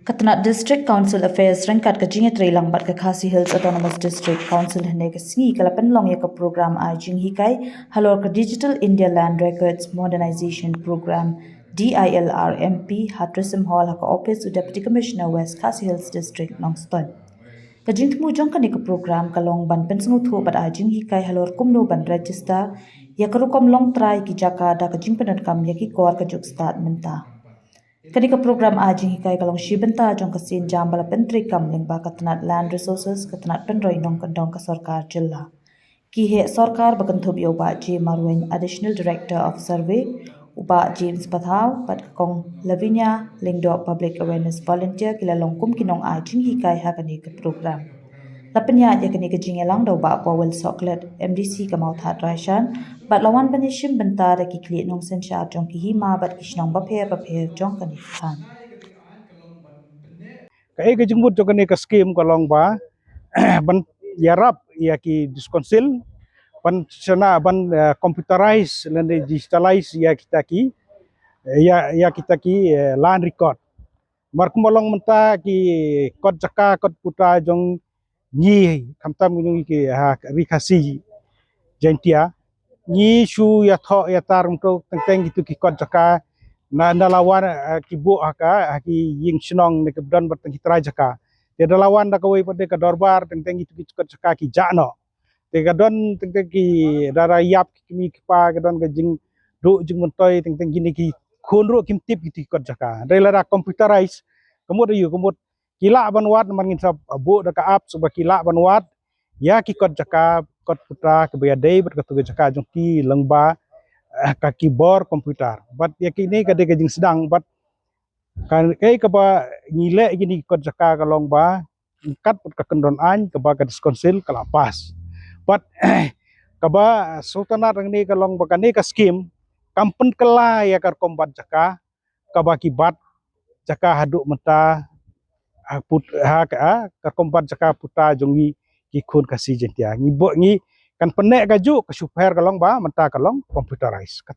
Katnat District Council Affairs rangkat ke jinget reilang bat ke Khasi Hills Autonomous District Council hene ke singi kala penlong ya ke program ajing hikai halor ke Digital India Land Records Modernization Program DILRMP Hatrisim Hall ha ke Office u Deputy Commissioner West Khasi Hills District Nongston. Kajing temu jong kan ke program kalong ban pensengu thu bat ajing hikai halor kumno ban register ya ke rukom long try ki jaka da kajing penerkam ya ki kor ke juk start menta. Ketika program ajing hikai kalong shibenta jong kasin jam bala pentri kam lingba katnat land resources katnat penroi nong kendong ke sarkar jilla. Kihe sarkar bakanthub yo ba J Marwin Additional Director of Survey uba James Pathaw bat kong Lavinia Lingdo Public Awareness Volunteer kila longkum kinong ajing hikai hakani ke program. Lapenya ya kini ke jingelang do ba Powell Soklet MDC ke maut hat Raishan bat lawan banishim bentar ki kli nong sensha jong ki hima bat kishnong bapher jong kani khan. Kai ke jengmut jo kene ke skim kalong ba ban yarap ya ki diskonsil ban sana ban computerize dan digitalize ya kita ki kita ki land record mar kumolong menta ki kod jaka kod puta jong ni kamtam ngi ki rikasi jentia ni shu ya tho ya tar untuk teng gitu ki kod jaka na lawan ki bu aka ki ying sinong ne kedon berteng hitra jaka te lawan da kawai pade ka dorbar teng gitu ki kod jaka ki jano te kadon teng ki dara yap ki pa kadon ka jing du jing mentoy teng gini ki khunru kim tip gitu kod jaka lara computerize kemud kila banwat mangin sab bu da ka app suba kila banwat ya ki kod jaka kod putra ke baya dei ber katu jaka jong ki lengba ka keyboard komputer bat ya kini kade ke jing sedang bat kan kai ka ba ngile gini kod jaka kalong ba kat ka kendon an ka ba ka diskonsil kala pas bat kaba sultanat ni kalong ba kani ka skim kampen kela ya kar kombat jaka kaba kibat jaka haduk menta put ka kombat jaka puta jongi ki khun kasi jentia ngi bo ngi kan penek kaju ke super kalong ba menta kalong computerize